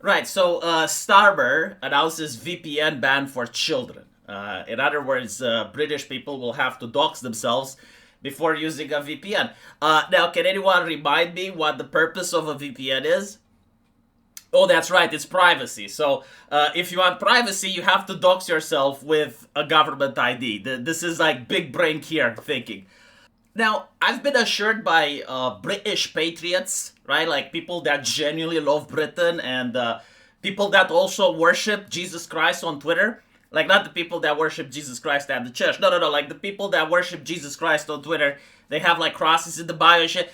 Right, so Starmer announces VPN ban for children. In other words, British people will have to dox themselves before using a VPN. Now, can anyone remind me what the purpose of a VPN is? Oh, that's right, it's privacy. So, if you want privacy, you have to dox yourself with a government ID. This is like big brain Keir thinking. Now, I've been assured by British patriots, right? Like people that genuinely love Britain and people that also worship Jesus Christ on Twitter. Like, not the people that worship Jesus Christ at the church. No, no, no. Like, the people that worship Jesus Christ on Twitter, they have like crosses in the bio and shit.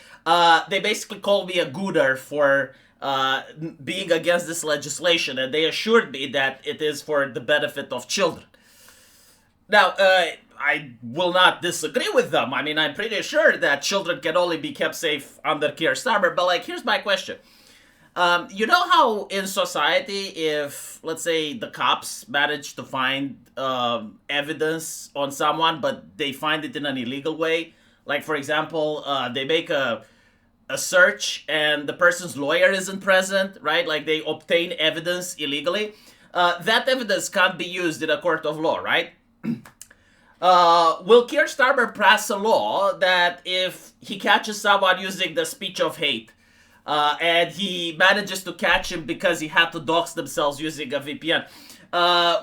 They basically called me a gooder for being against this legislation, and they assured me that it is for the benefit of children. Now, I will not disagree with them. I mean, I'm pretty sure that children can only be kept safe under Keir Starmer. But like, here's my question: you know how in society, if let's say the cops manage to find evidence on someone, but they find it in an illegal way, like for example, they make a search and the person's lawyer isn't present, right? Like they obtain evidence illegally. That evidence can't be used in a court of law, right? Will Keir Starmer pass a law that if he catches someone using the speech of hate, and he manages to catch him because he had to dox themselves using a VPN,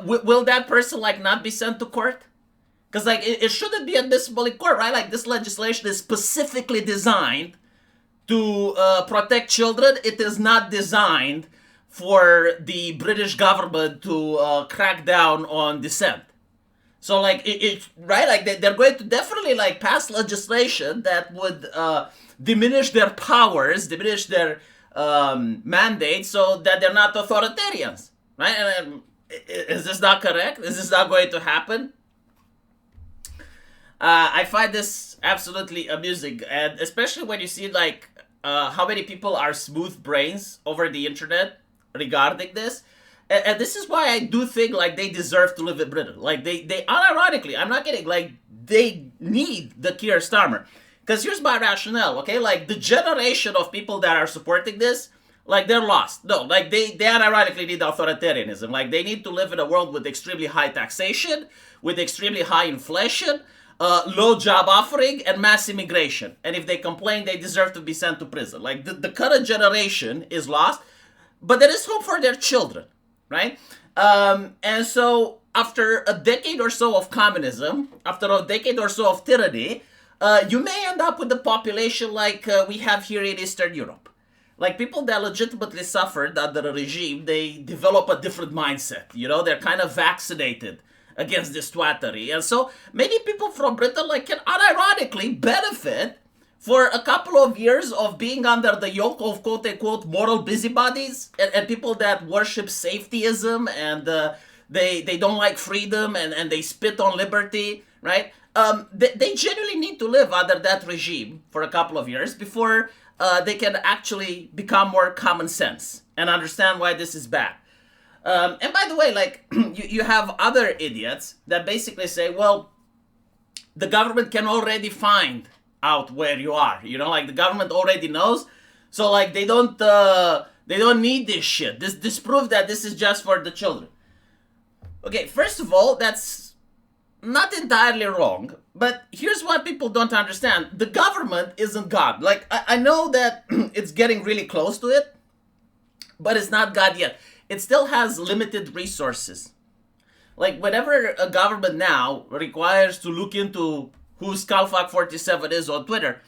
will that person like not be sent to court? Because like it shouldn't be admissible in court, right? Like this legislation is specifically designed to protect children. It is not designed for the British government to crack down on dissent. So like it right, like they're going to definitely like pass legislation that would diminish their powers, diminish their mandate, so that they're not authoritarians, right? And is this not correct? Is this not going to happen? I find this absolutely amusing, and especially when you see like how many people are smooth brains over the internet regarding this. And this is why I do think like they deserve to live in Britain. Like they unironically, I'm not kidding. Like they need the Keir Starmer, because here's my rationale. Okay, like the generation of people that are supporting this, like they're lost. No, like they unironically need authoritarianism. Like they need to live in a world with extremely high taxation, with extremely high inflation, low job offering, and mass immigration. And if they complain, they deserve to be sent to prison. Like the current generation is lost, but there is hope for their children, right? And so after a decade or so of communism, after a decade or so of tyranny, you may end up with a population like we have here in Eastern Europe. Like people that legitimately suffered under a regime, they develop a different mindset. You know, they're kind of vaccinated against this twattery. And so maybe people from Britain like can unironically benefit for a couple of years of being under the yoke of quote-unquote moral busybodies and people that worship safetyism and they don't like freedom and they spit on liberty, right? They genuinely need to live under that regime for a couple of years before they can actually become more common sense and understand why this is bad. And by the way, like you have other idiots that basically say, well, the government can already find out where you are. You know, like the government already knows, so like they don't need this shit. This proves that this is just for the children. Okay, first of all, that's not entirely wrong, but here's what people don't understand: the government isn't God. Like I know that it's getting really close to it, but it's not God yet. It still has limited resources. Like whenever a government now requires to look into who Skullfuck47 is on Twitter,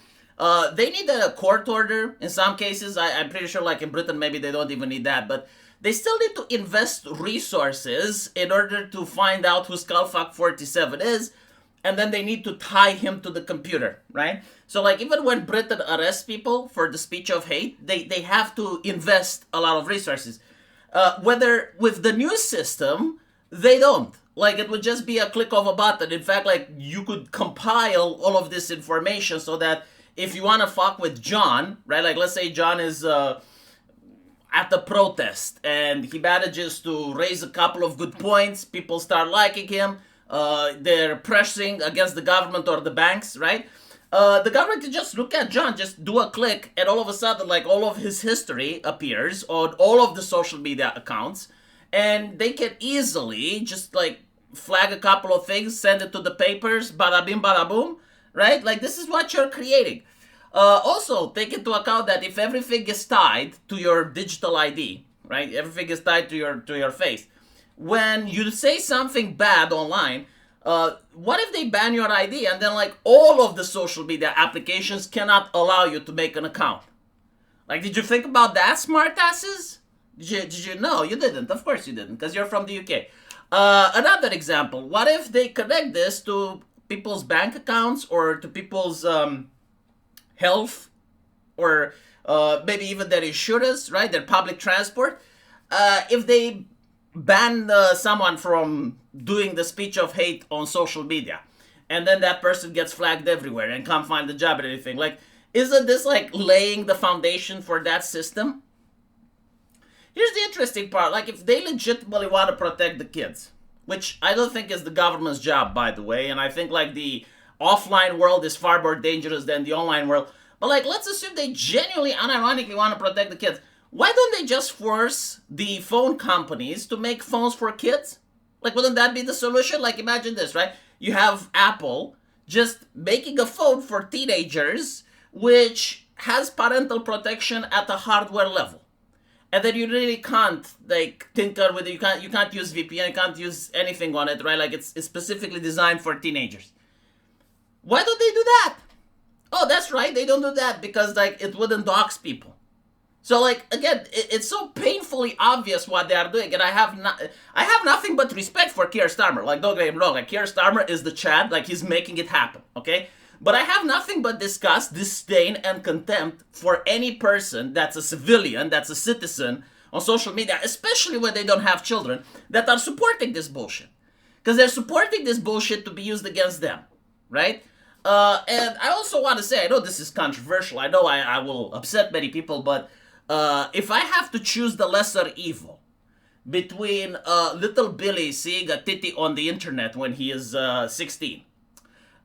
they need a court order in some cases. I'm pretty sure like in Britain maybe they don't even need that, but they still need to invest resources in order to find out who Skullfuck47 is, and then they need to tie him to the computer, right? So like even when Britain arrests people for the speech of hate, they have to invest a lot of resources. Whether with the new system, they don't. Like it would just be a click of a button. In fact, like you could compile all of this information so that if you want to fuck with John, right? Like let's say John is at the protest and he manages to raise a couple of good points. People start liking him. They're pressing against the government or the banks, right? the government can just look at John, just do a click, and all of a sudden, like, all of his history appears on all of the social media accounts, and they can easily just, like, flag a couple of things, send it to the papers, bada bing, bada boom, right? Like, this is what you're creating. Also, take into account that if everything is tied to your digital ID, right? Everything is tied to your face. When you say something bad online, what if they ban your ID and then, like, all of the social media applications cannot allow you to make an account? Like, did you think about that, smartasses? Did you? No, you didn't. Of course you didn't, because you're from the UK. Another example. What if they connect this to people's bank accounts or to people's health, or maybe even their insurance, right? Their public transport. If they ban someone from doing the speech of hate on social media, and then that person gets flagged everywhere and can't find a job and anything, like, isn't this like laying the foundation for that system? Here's the interesting part. Like, if they legitimately want to protect the kids, which I don't think is the government's job, by the way, and I think, like, the offline world is far more dangerous than the online world, but, like, let's assume they genuinely, unironically want to protect the kids. Why don't they just force the phone companies to make phones for kids? Like, wouldn't that be the solution? Like, imagine this, right? You have Apple just making a phone for teenagers which has parental protection at the hardware level. And then you really can't, like, tinker with it. You can't use VPN, you can't use anything on it, right? Like, it's specifically designed for teenagers. Why don't they do that? Oh, that's right, they don't do that because, like, it wouldn't dox people. So, like, again, it's so painfully obvious what they are doing, and I have nothing but respect for Keir Starmer. Like, don't get me wrong, like, Keir Starmer is the Chad, like, he's making it happen, okay? But I have nothing but disgust, disdain, and contempt for any person that's a civilian, that's a citizen on social media, especially when they don't have children, that are supporting this bullshit. Because they're supporting this bullshit to be used against them, right? And I also want to say, I know this is controversial, I know I will upset many people, but if I have to choose the lesser evil between little Billy seeing a titty on the internet when he is 16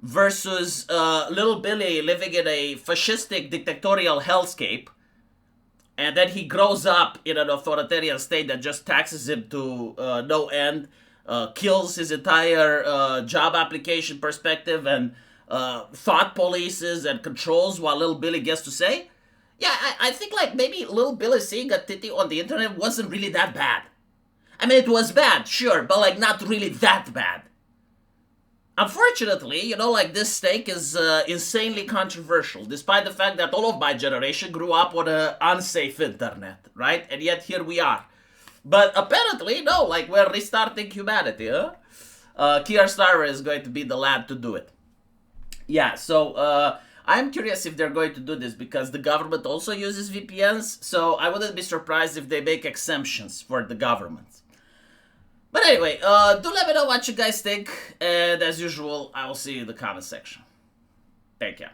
versus little Billy living in a fascistic dictatorial hellscape, and then he grows up in an authoritarian state that just taxes him to no end, kills his entire job application perspective, and thought polices and controls what little Billy gets to say. Yeah, I think, like, maybe little Billy seeing a titty on the internet wasn't really that bad. I mean, it was bad, sure, but, like, not really that bad. Unfortunately, you know, like, this take is insanely controversial, despite the fact that all of my generation grew up on an unsafe internet, right? And yet here we are. But apparently, no, like, we're restarting humanity, huh? Keir Starmer is going to be the lad to do it. Yeah, so I'm curious if they're going to do this because the government also uses VPNs, so I wouldn't be surprised if they make exemptions for the government. But anyway, do let me know what you guys think, and as usual, I will see you in the comment section. Take care.